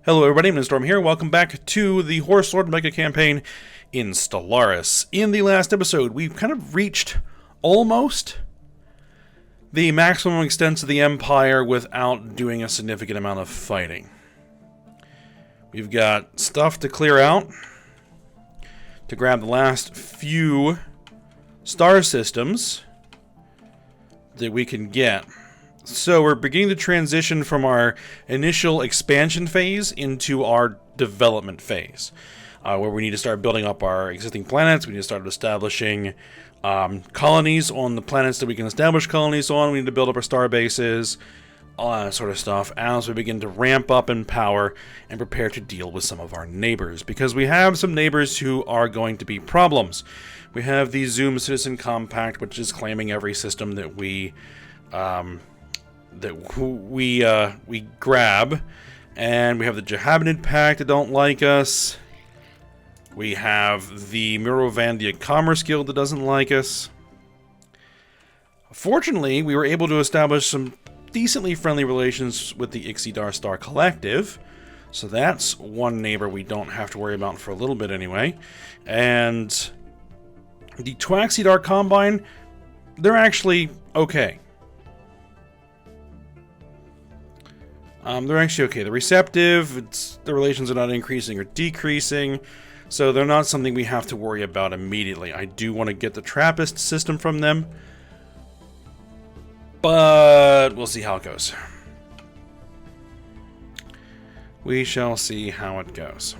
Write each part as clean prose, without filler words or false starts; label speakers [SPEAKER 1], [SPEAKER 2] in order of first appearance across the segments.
[SPEAKER 1] Hello everybody, Storm here. Welcome back to the Horse Lord Mega Campaign in Stellaris. In the last episode, we've kind of reached almost the maximum extent of the Empire without doing a significant amount of fighting. We've got stuff to clear out to grab the last few star systems that we can get. So we're beginning to transition from our initial expansion phase into our development phase, where we need to start building up our existing planets. We need to start establishing colonies on the planets that we can establish colonies on. We need to build up our star bases, all that sort of stuff, as we begin to ramp up in power and prepare to deal with some of our neighbors, because we have some neighbors who are going to be problems. We have the Zoom Citizen Compact, which is claiming every system that we grab, and we have the Jehabinid Pact that don't like us. We have the Mirovandia Commerce Guild that doesn't like us. Fortunately, we were able to establish some decently friendly relations with the Ixidar Star Collective, so that's one neighbor we don't have to worry about for a little bit anyway. And the Twaxidar Combine, they're actually okay. They're actually okay. They're receptive. The relations are not increasing or decreasing, so they're not something we have to worry about immediately. I do want to get the Trappist system from them, but we'll see how it goes. We shall see how it goes.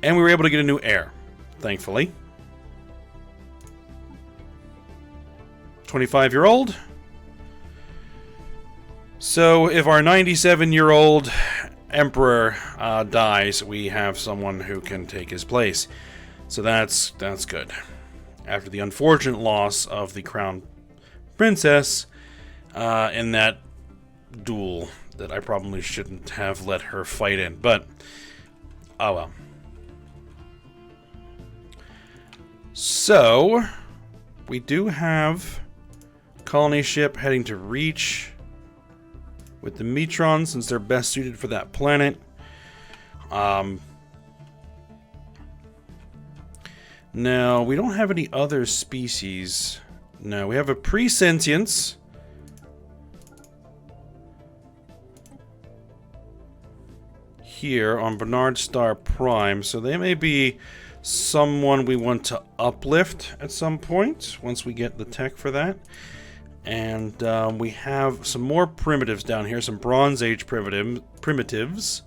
[SPEAKER 1] And we were able to get a new heir, thankfully. 25-year-old. So if our 97-year-old emperor dies, we have someone who can take his place. So that's good. After the unfortunate loss of the crown princess in that duel that I probably shouldn't have let her fight in, but oh well. So we do have colony ship heading to Reach with the Metron, since they're best suited for that planet. Now, we don't have any other species. No, we have a Pre-Sentients. Here on Bernard Star Prime, so they may be someone we want to uplift at some point, once we get the tech for that. And we have some more primitives down here, some Bronze Age primitives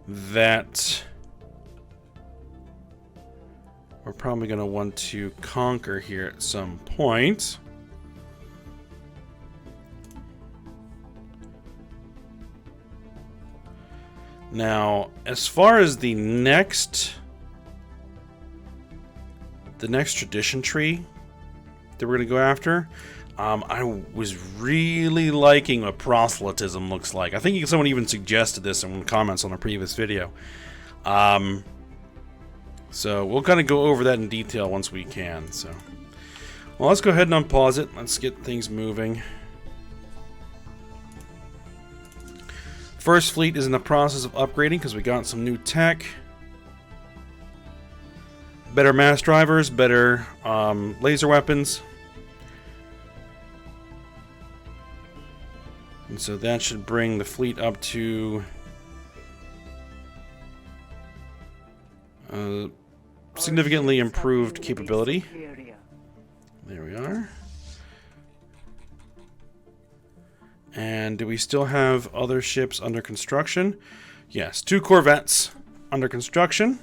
[SPEAKER 1] that we're probably going to want to conquer here at some point. Now, as far as the next tradition tree that we're going to go after, I was really liking what proselytism looks like. I think someone even suggested this in comments on a previous video. So we'll kind of go over that in detail once we can. So, well, let's go ahead and unpause it. Let's get things moving. First fleet is in the process of upgrading because we got some new tech. Better mass drivers, better laser weapons. And so that should bring the fleet up to significantly improved capability. There we are. And do we still have other ships under construction? Yes, 2 corvettes under construction.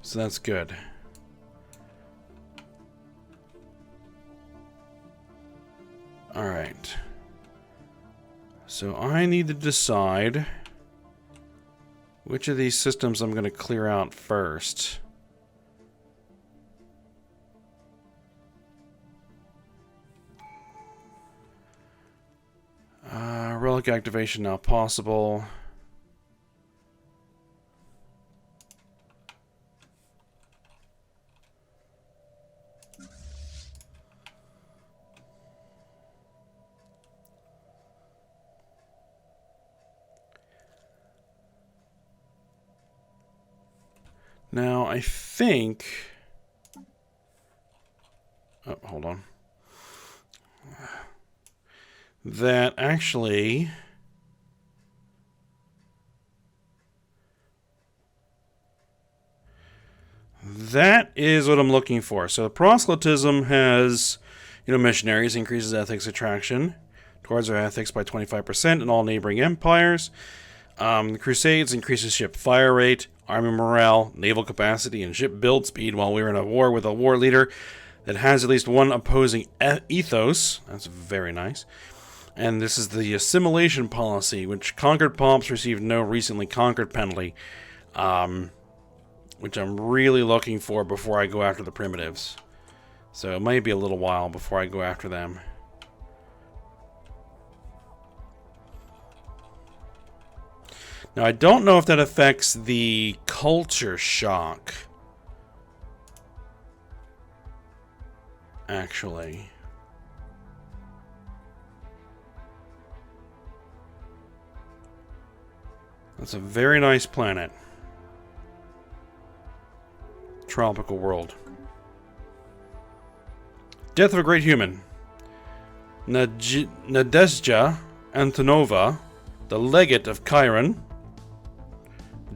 [SPEAKER 1] So that's good. Alright. So I need to decide which of these systems I'm going to clear out first. Relic activation now possible. Now, I think... Oh, hold on. That actually... That is what I'm looking for. So proselytism has, missionaries, increases ethics attraction towards our ethics by 25% in all neighboring empires. The Crusades increases ship fire rate, army morale, naval capacity, and ship build speed while we're in a war with a war leader that has at least one opposing ethos. That's very nice. And this is the assimilation policy, which conquered pomps receive no recently conquered penalty, which I'm really looking for before I go after the primitives. So it might be a little while before I go after them. Now, I don't know if that affects the culture shock. Actually. That's a very nice planet. Tropical world. Death of a great human. Nadezhda Antonova, the legate of Chiron,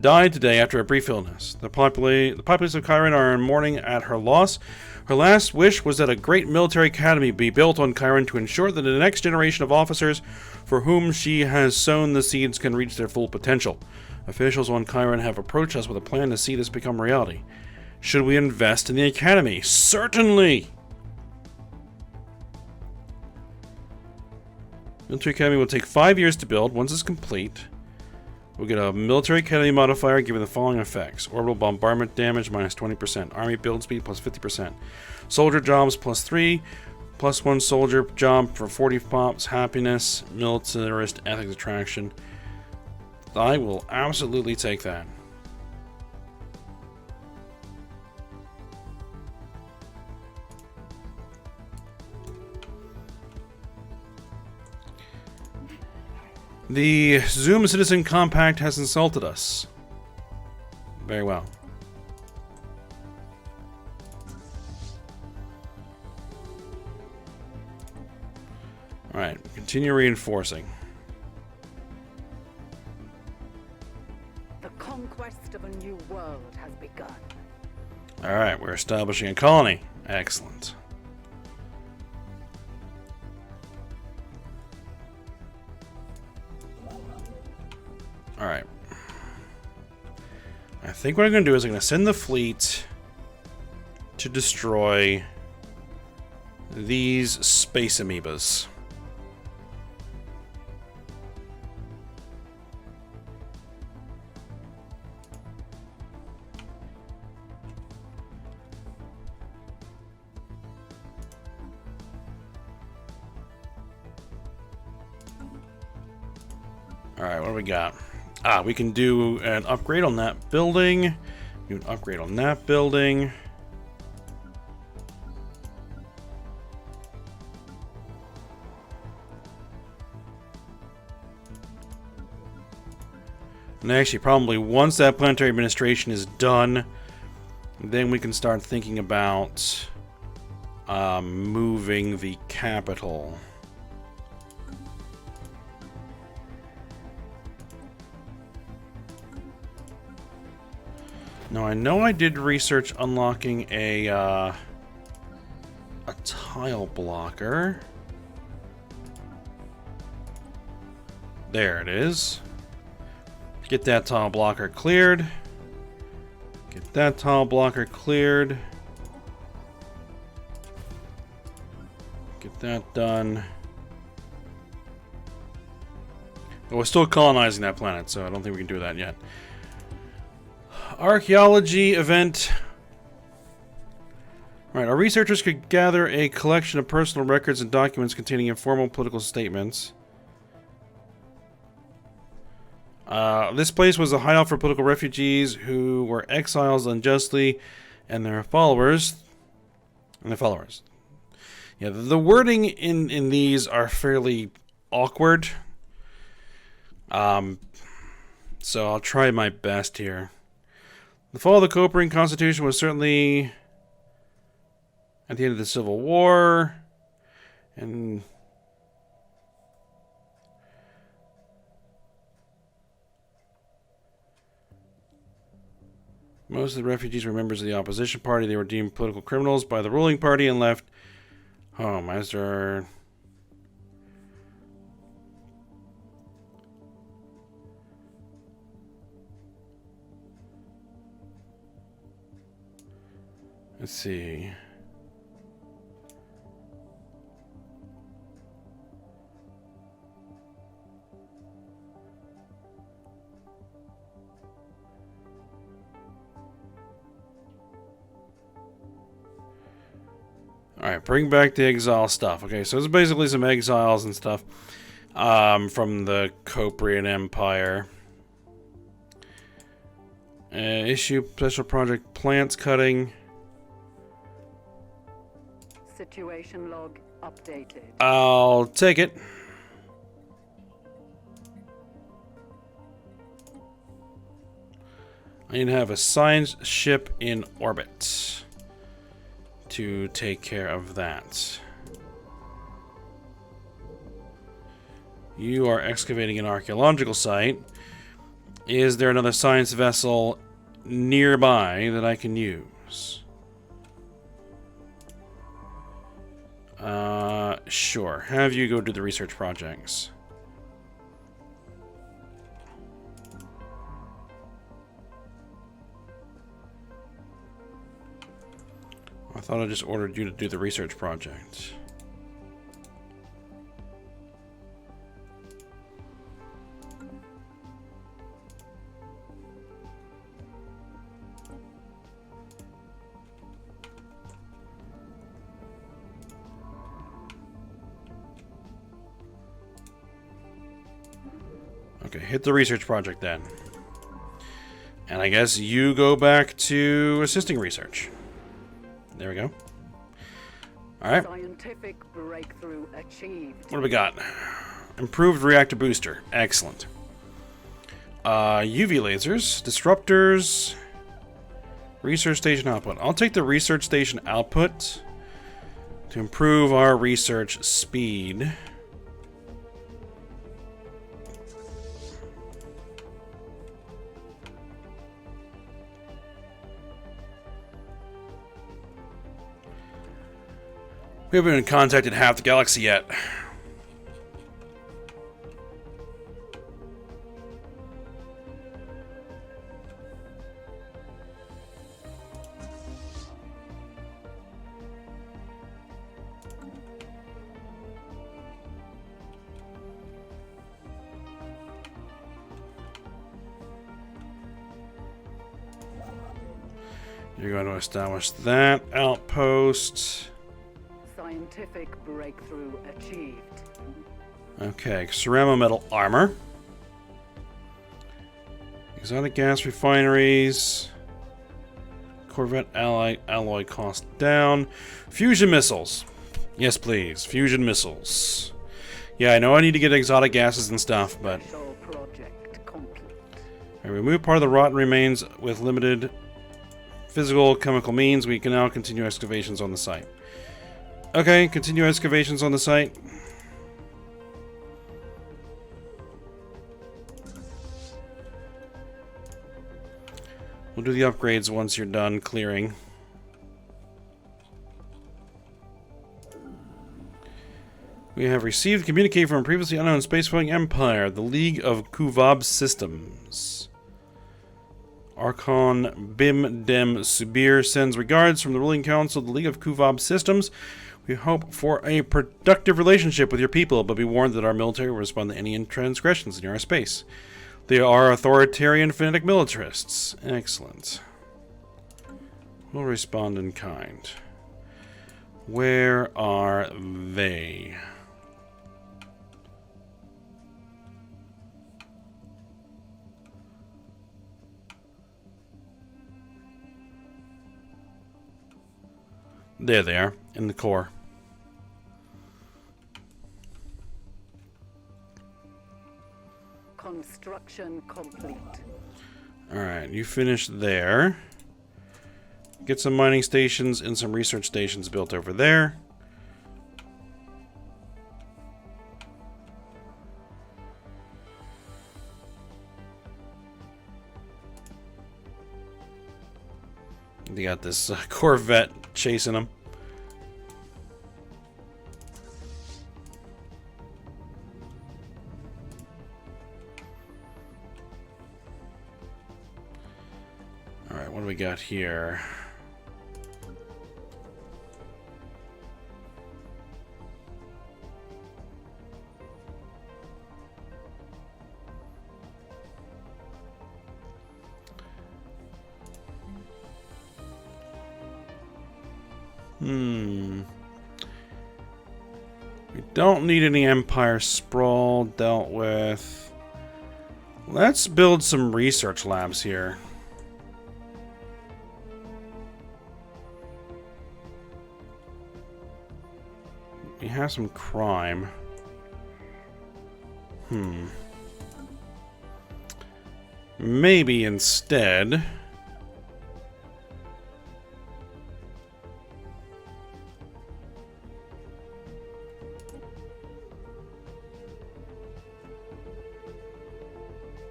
[SPEAKER 1] died today after a brief illness. The populace of Chiron are in mourning at her loss. Her last wish was that a great military academy be built on Chiron to ensure that the next generation of officers for whom she has sown the seeds can reach their full potential. Officials on Chiron have approached us with a plan to see this become reality. Should we invest in the academy? Certainly! Military academy will take 5 years to build. Once it's complete, we'll get a military academy modifier given the following effects. Orbital bombardment damage minus 20%. Army build speed plus 50%. Soldier jobs plus 3. Plus 1 soldier job for 40 pops. Happiness. Militarist ethics attraction. I will absolutely take that. The Zoom Citizen Compact has insulted us. Very well. Alright, continue reinforcing.
[SPEAKER 2] The conquest of a new world has begun.
[SPEAKER 1] Alright, we're establishing a colony. Excellent. Alright. I think what I'm going to do is I'm going to send the fleet to destroy these space amoebas. Alright, what do we got? We can do an upgrade on that building. Do an upgrade on that building. And actually, probably once that planetary administration is done, then we can start thinking about moving the capital. Now, I know I did research unlocking a tile blocker. There it is. Get that tile blocker cleared. Get that tile blocker cleared. Get that done. But we're still colonizing that planet, so I don't think we can do that yet. Archaeology event. Alright, our researchers could gather a collection of personal records and documents containing informal political statements. This place was a hideout for political refugees who were exiles unjustly, and their followers. Yeah, the wording in these are fairly awkward. So I'll try my best here. The fall of the Copernican Constitution was certainly at the end of the Civil War, and most of the refugees were members of the opposition party. They were deemed political criminals by the ruling party and left home. As there let's see. Alright, bring back the exile stuff. Okay, so it's basically some exiles and stuff from the Coprian Empire. Issue special project plants cutting.
[SPEAKER 2] Situation log updated.
[SPEAKER 1] I'll take it. I need to have a science ship in orbit to take care of that. You are excavating an archaeological site. Is there another science vessel nearby that I can use? Sure. Have you go do the research projects. I thought I just ordered you to do the research project. Okay, hit the research project then. And I guess you go back to assisting research. There we go. Alright.
[SPEAKER 2] Scientific breakthrough achieved.
[SPEAKER 1] What do we got? Improved reactor booster. Excellent. UV lasers. Disruptors. Research station output. I'll take the research station output to improve our research speed. We haven't even contacted half the galaxy yet. You're going to establish that outpost.
[SPEAKER 2] Scientific breakthrough achieved.
[SPEAKER 1] Okay, ceramo metal armor. Exotic gas refineries. Corvette alloy cost down. Fusion missiles. Yes, please. Fusion missiles. Yeah, I know I need to get exotic gases and stuff, but...
[SPEAKER 2] Special project complete.
[SPEAKER 1] Right, remove part of the rotten remains with limited physical chemical means. We can now continue excavations on the site. Okay, continue excavations on the site. We'll do the upgrades once you're done clearing. We have received communique from a previously unknown spacefaring empire, the League of Kuvab Systems. Archon Bim Dem Subir sends regards from the ruling council of the League of Kuvab Systems. We hope for a productive relationship with your people, but be warned that our military will respond to any transgressions in our space. They are authoritarian fanatic militarists. Excellent. We'll respond in kind. Where are they? There they are, in the core.
[SPEAKER 2] Construction complete.
[SPEAKER 1] Alright, you finished there. Get some mining stations and some research stations built over there. They got this Corvette chasing them. Alright, what do we got here? We don't need any Empire sprawl dealt with. Let's build some research labs here. We have some crime. Maybe instead...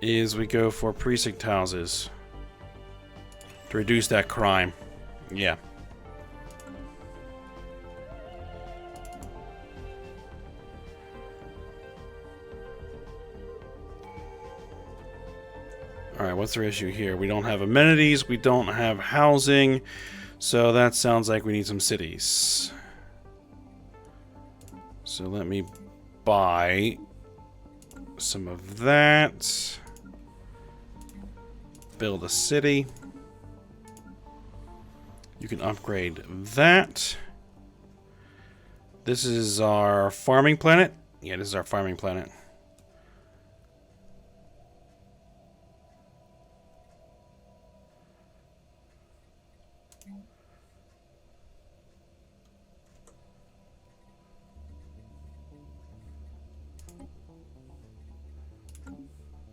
[SPEAKER 1] is we go for precinct houses to reduce that crime. Yeah. Alright, what's their issue here? We don't have amenities, we don't have housing, so that sounds like we need some cities. So let me buy some of that. Build a city. You can upgrade that. This is our farming planet. Yeah, this is our farming planet.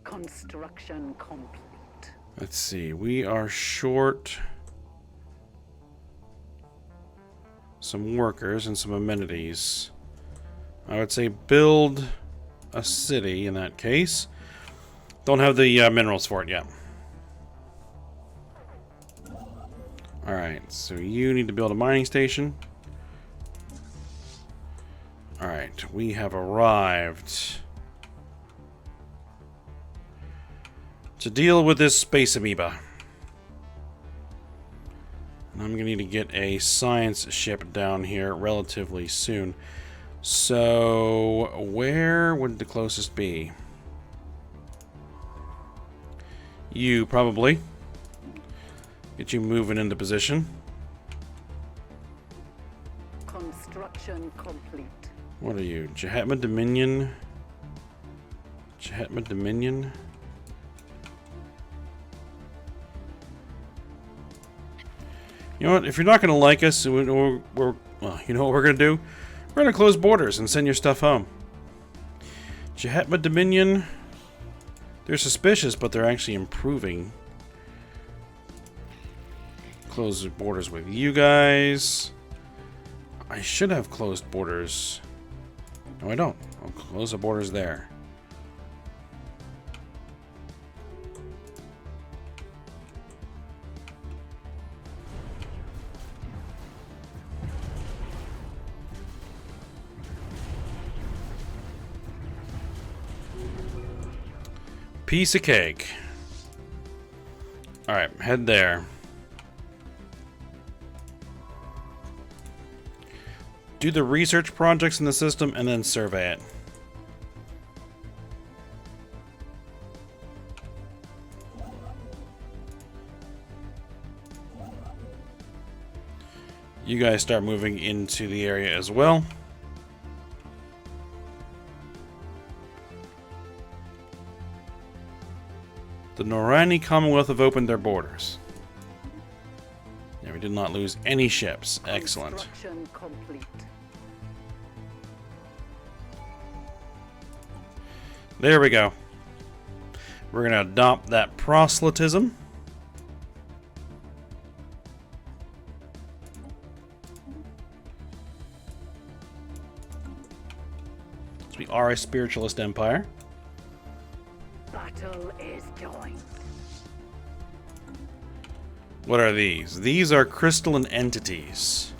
[SPEAKER 2] Construction complete.
[SPEAKER 1] Let's see, we are short some workers and some amenities. I would say build a city in that case. Don't have the minerals for it yet. Alright, so you need to build a mining station. Alright, we have arrived to deal with this space amoeba. And I'm gonna need to get a science ship down here relatively soon. So, where would the closest be? You, probably. Get you moving into position.
[SPEAKER 2] Construction complete.
[SPEAKER 1] What are you? Jahetma Dominion? Jahetma Dominion? You know what? If you're not going to like us, well, you know what we're going to do? We're going to close borders and send your stuff home. Jahetma Dominion. They're suspicious, but they're actually improving. Close the borders with you guys. I should have closed borders. No, I don't. I'll close the borders there. Piece of cake. Alright, head there. Do the research projects in the system and then survey it. You guys start moving into the area as well. The Norani Commonwealth have opened their borders. Yeah, we did not lose any ships. Excellent.
[SPEAKER 2] Construction complete.
[SPEAKER 1] There we go. We're going to adopt that proselytism. So we are a spiritualist empire.
[SPEAKER 2] Battle is joined.
[SPEAKER 1] What are these? These are crystalline entities.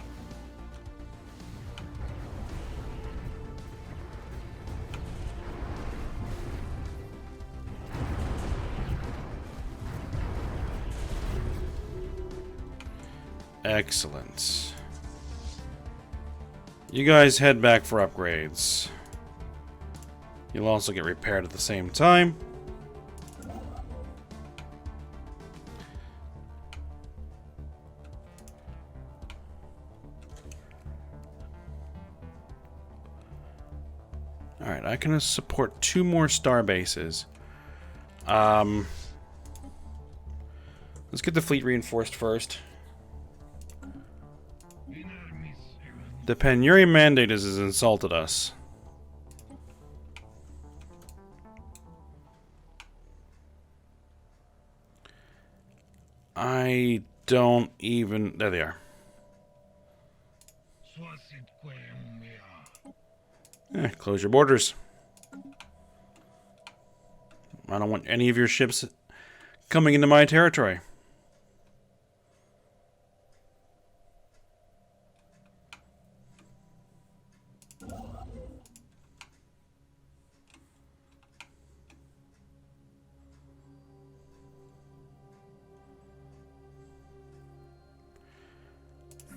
[SPEAKER 1] Excellent. You guys head back for upgrades. You'll also get repaired at the same time. Alright, I can support 2 more star bases. Let's get the fleet reinforced first. The Penuri Mandate has insulted us. I don't even... There they are. Close your borders. I don't want any of your ships coming into my territory.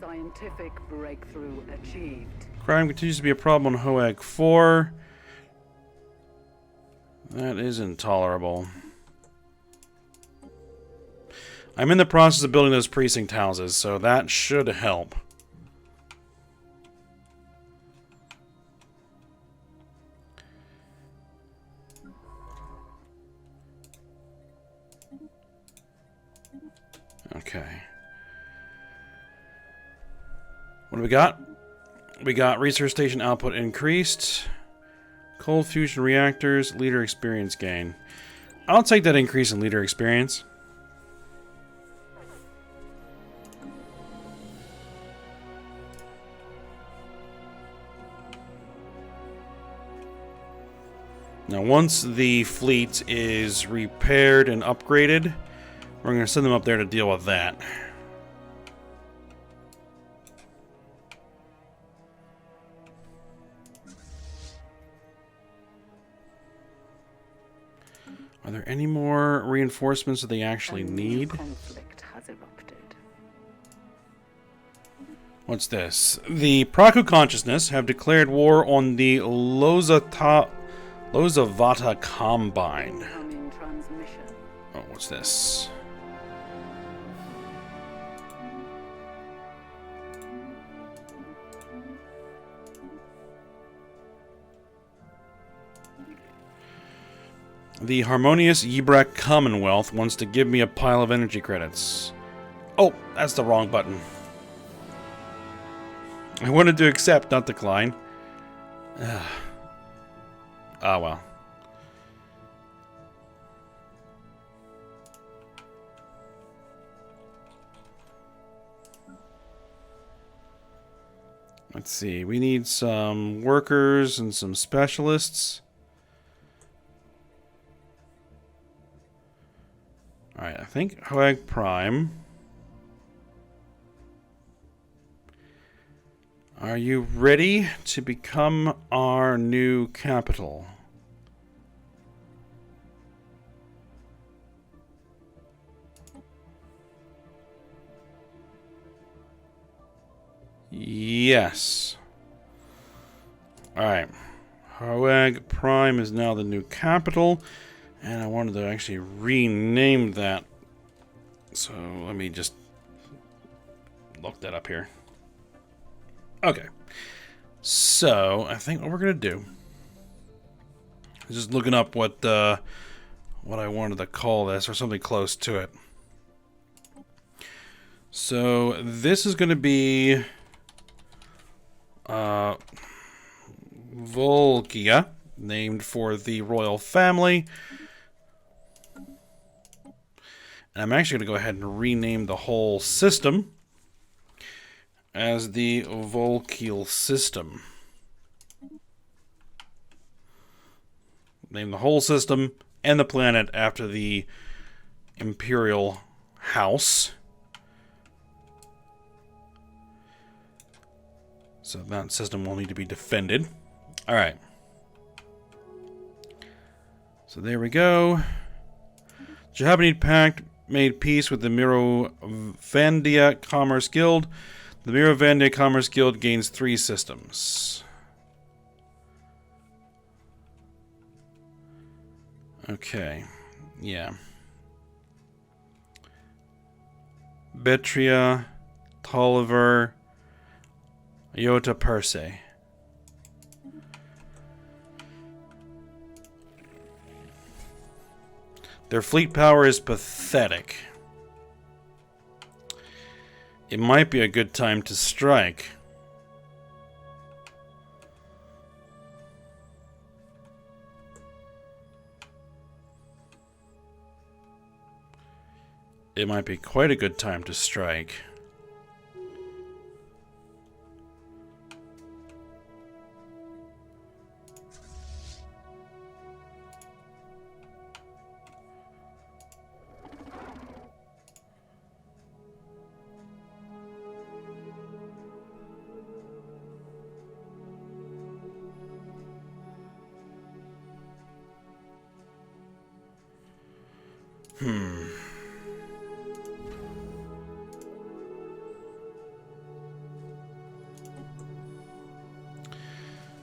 [SPEAKER 2] Scientific breakthrough achieved.
[SPEAKER 1] Crime continues to be a problem on Hoag 4. That is intolerable. I'm in the process of building those precinct houses, so that should help. Okay. What do we got? We got research station output increased. Cold fusion reactors, leader experience gain. I'll take that increase in leader experience. Now, once the fleet is repaired and upgraded, we're going to send them up there to deal with that. Are there any more reinforcements that they actually need?
[SPEAKER 2] Conflict has erupted.
[SPEAKER 1] What's this? The Praku Consciousness have declared war on the Lozavata Combine.
[SPEAKER 2] Incoming transmission.
[SPEAKER 1] Oh, what's this? The Harmonious Yibrak Commonwealth wants to give me a pile of energy credits. Oh, that's the wrong button. I wanted to accept, not decline. Ah, well. Let's see. We need some workers and some specialists. Alright, I think Hoag Prime. Are you ready to become our new capital? Yes. Alright. Hoag Prime is now the new capital. And I wanted to actually rename that. So let me just look that up here. Okay. So I think what we're gonna do is just looking up what I wanted to call this or something close to it. So this is gonna be Volgia, named for the royal family. And I'm actually going to go ahead and rename the whole system as the Volkil system. Name the whole system and the planet after the Imperial House. So that system will need to be defended. Alright. So there we go. Japanese Pact made peace with the Mirovandia Commerce Guild. The Mirovandia Commerce Guild gains 3 systems. Okay. Yeah. Betria, Tolliver, Iota Perse. Their fleet power is pathetic. It might be a good time to strike. It might be quite a good time to strike.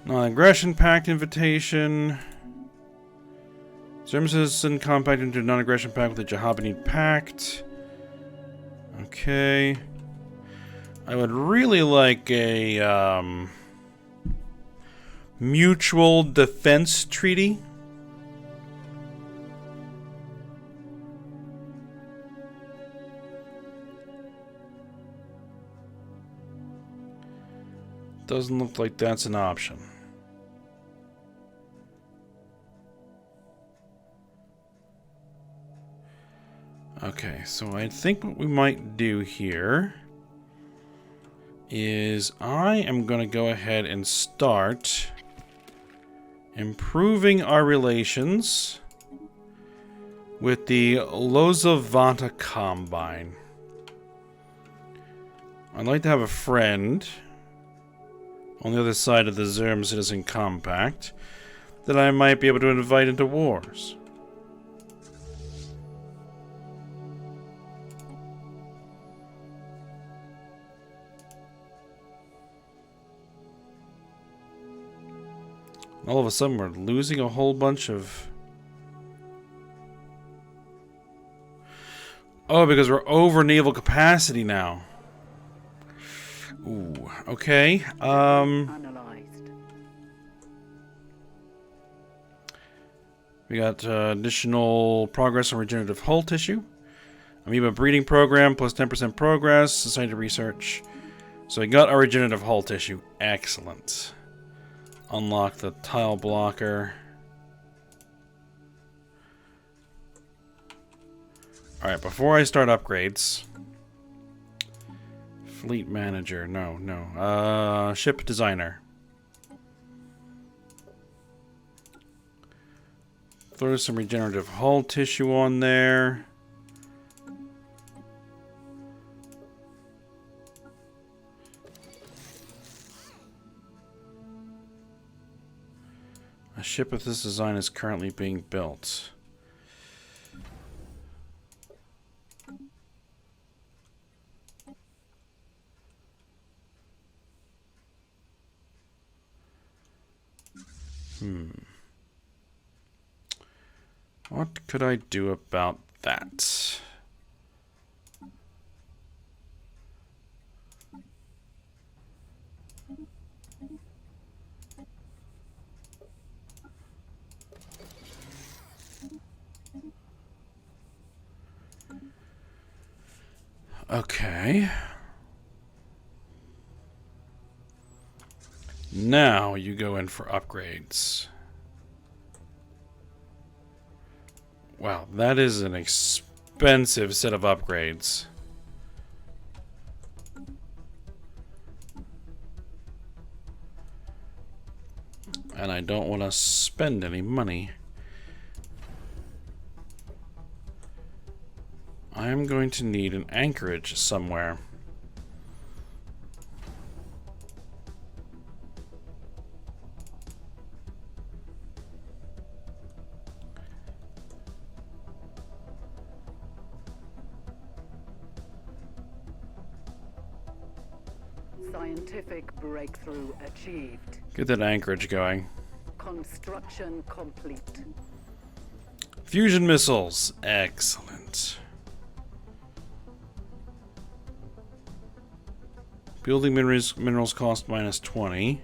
[SPEAKER 1] Non-aggression pact invitation. Services and compact into non-aggression pact with the Jahabanid Pact. Okay. I would really like a mutual defense treaty. Doesn't look like that's an option. Okay, so I think what we might do here is I am going to go ahead and start improving our relations with the Lozavanta Combine. I'd like to have a friend on the other side of the Zerm Citizen Compact that I might be able to invite into wars. All of a sudden, we're losing a whole bunch of... Oh, because we're over naval capacity now. Ooh, okay. We got additional progress on regenerative hull tissue. Amoeba breeding program plus 10% progress. Society research. So we got our regenerative hull tissue. Excellent. Unlock the tile blocker. Alright, before I start upgrades... Fleet manager. No. Ship designer. Throw some regenerative hull tissue on there. A ship of this design is currently being built. What could I do about that? Okay. Now you go in for upgrades. Wow, that is an expensive set of upgrades. And I don't want to spend any money. I'm going to need an anchorage somewhere.
[SPEAKER 2] Scientific breakthrough achieved.
[SPEAKER 1] Get that anchorage going.
[SPEAKER 2] Construction complete.
[SPEAKER 1] Fusion missiles. Excellent. Building minerals cost -20.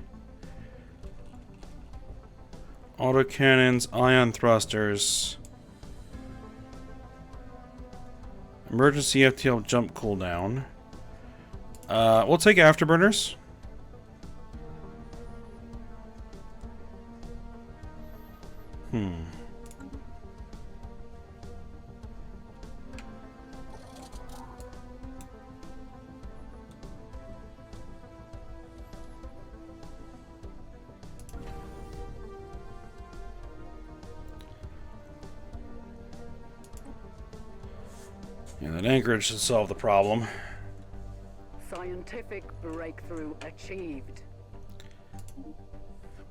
[SPEAKER 1] Autocannons, ion thrusters. Emergency FTL jump cooldown. We'll take afterburners. Yeah, that anchorage should solve the problem.
[SPEAKER 2] Scientific breakthrough achieved.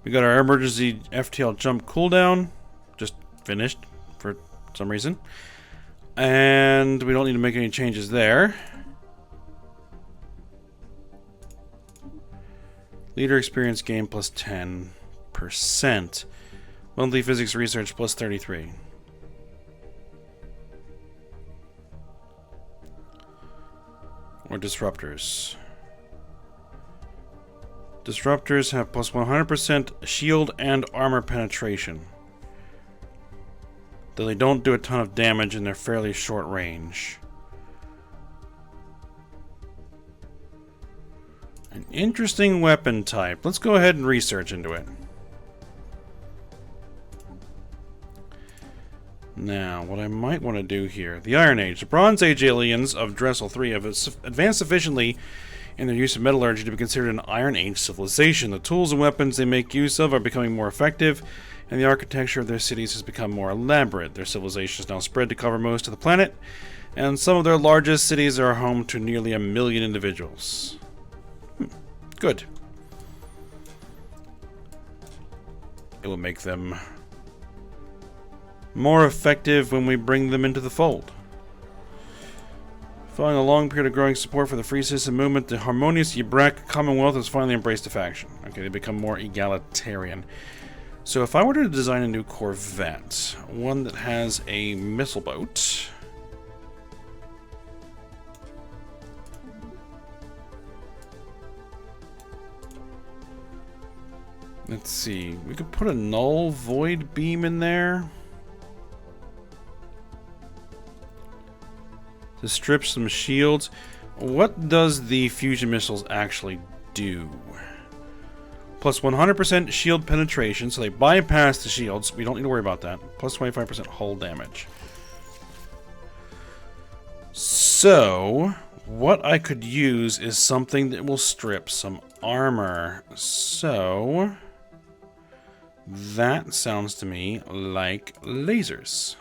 [SPEAKER 1] We got our emergency FTL jump cooldown. Just finished for some reason. And we don't need to make any changes there. Leader experience gain plus 10%. Monthly physics research plus 33. Or disruptors. Disruptors have plus 100% shield and armor penetration. Though they don't do a ton of damage and they're fairly short range. An interesting weapon type. Let's go ahead and research into it. Now, what I might want to do here. The Iron Age. The Bronze Age aliens of Dressel 3 have advanced sufficiently in their use of metallurgy to be considered an Iron Age civilization. The tools and weapons they make use of are becoming more effective, and the architecture of their cities has become more elaborate. Their civilization is now spread to cover most of the planet, and some of their largest cities are home to nearly 1 million individuals. Good. It will make them more effective when we bring them into the fold. Following a long period of growing support for the free citizen movement, the harmonious Ybrac Commonwealth has finally embraced a faction. Okay, they become more egalitarian. So if I were to design a new Corvette, one that has a missile boat, let's see, we could put a null void beam in there to strip some shields. What does the fusion missiles actually do? Plus 100% shield penetration, so they bypass the shields. We don't need to worry about that. Plus 25% hull damage. So, what I could use is something that will strip some armor. So, that sounds to me like lasers.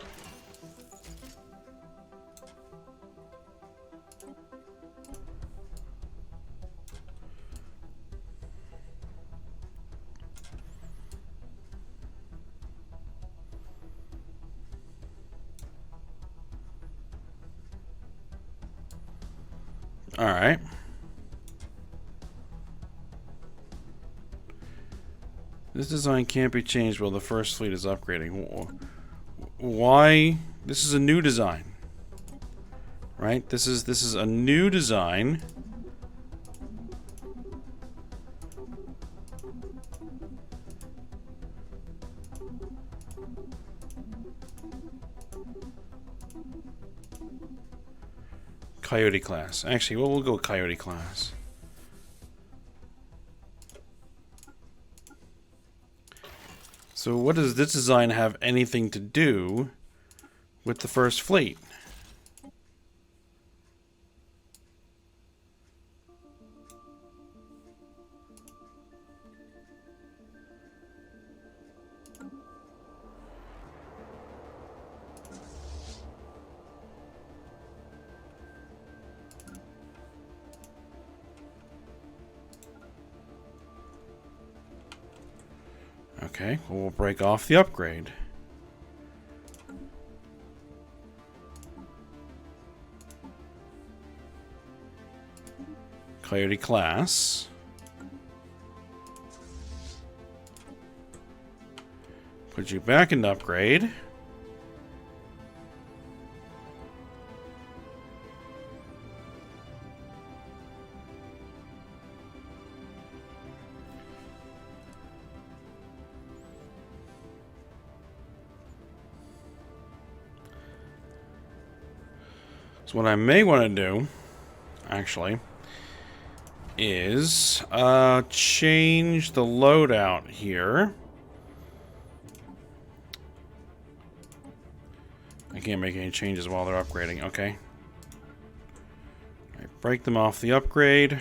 [SPEAKER 1] Alright. This design can't be changed while the first fleet is upgrading. Why? This is a new design. Right? This is a new design. Coyote class. Actually, we'll go Coyote class. So what does this design have anything to do with the first fleet? Okay, well, we'll break off the upgrade. Coyote class. Put you back into upgrade. So what I may want to do, actually, is change the loadout here. I can't make any changes while they're upgrading. Okay. All right, break them off the upgrade.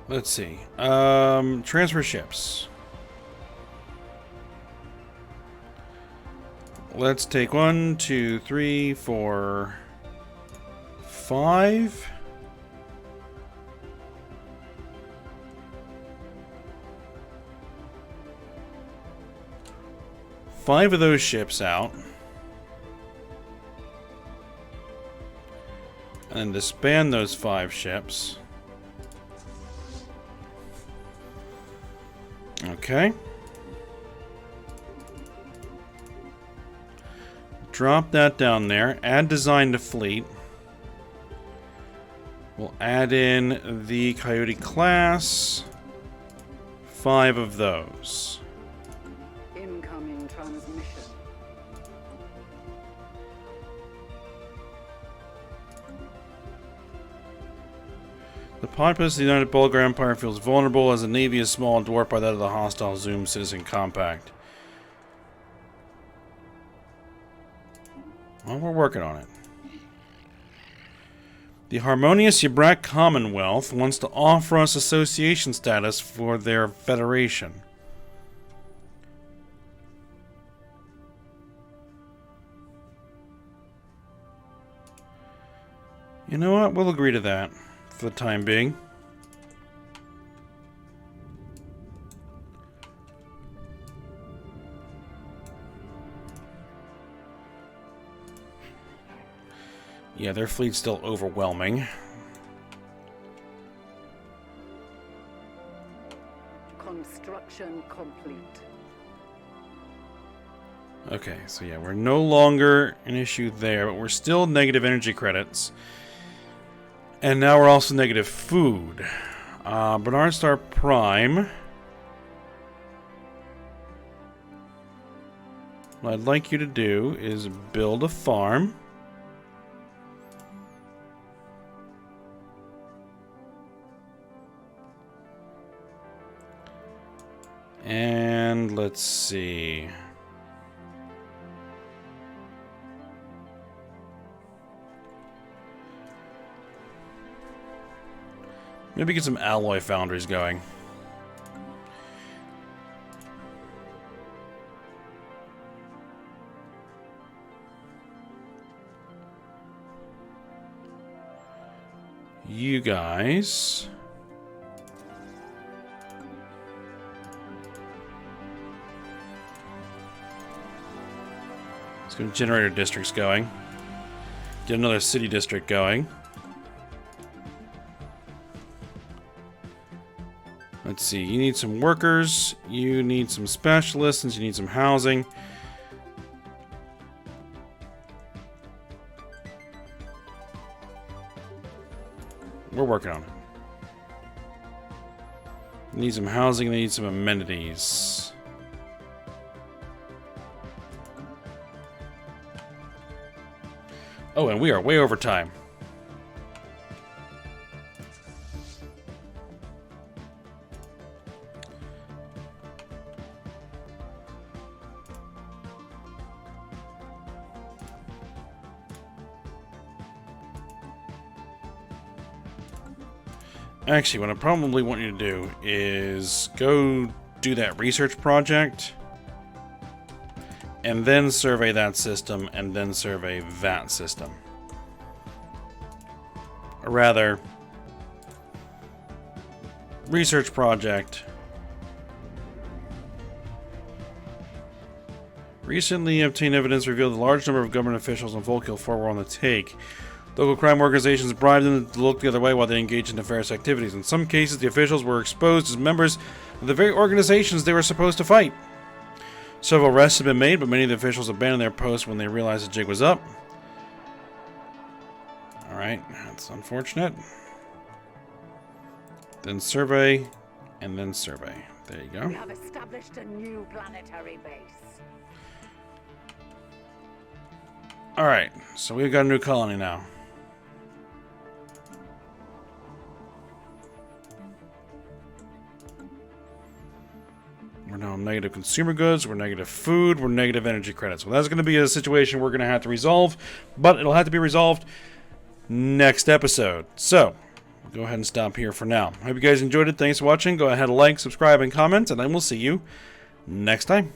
[SPEAKER 1] Let's see. Transfer ships. Let's take 1, 2, 3, 4, 5. Five of those ships out. And then disband those 5 ships. Okay. Drop that down there. Add design to fleet. We'll add in the Coyote class. 5 of those.
[SPEAKER 2] Incoming transmission.
[SPEAKER 1] The populace of the United Bulgar Empire feels vulnerable as the navy is small and dwarfed by that of the hostile Zoom Citizen Compact. Well, we're working on it. The Harmonious Yabrak Commonwealth wants to offer us association status for their federation. You know what? We'll agree to that for the time being. Yeah, their fleet's still overwhelming.
[SPEAKER 2] Construction complete.
[SPEAKER 1] Okay, so yeah, we're no longer an issue there, but we're still negative energy credits. And now we're also negative food. Bernard Star Prime. What I'd like you to do is build a farm. And let's see. Maybe get some alloy foundries going. You guys. Let's get generator districts going. Get another city district going. Let's see, you need some workers, you need some specialists, and you need some housing. We're working on it. They need some housing, they need some amenities. Oh, and we are way over time. Actually, what I probably want you to do is go do that research project, and then survey that system, and then survey that system. Or rather, research project. Recently obtained evidence revealed a large number of government officials and Volkill 4 were on the take. Local crime organizations bribed them to look the other way while they engaged in nefarious activities. In some cases, the officials were exposed as members of the very organizations they were supposed to fight. Several arrests have been made, but many of the officials abandoned their posts when they realized the jig was up. Alright, that's unfortunate. Then survey, and then survey. There you go.
[SPEAKER 2] We have established a new planetary base.
[SPEAKER 1] Alright, so we've got a new colony now. We're now negative consumer goods, we're negative food, we're negative energy credits. Well, that's going to be a situation we're going to have to resolve, but it'll have to be resolved next episode. So, we'll go ahead and stop here for now. I hope you guys enjoyed it. Thanks for watching. Go ahead and like, subscribe, and comment, and I will see you next time.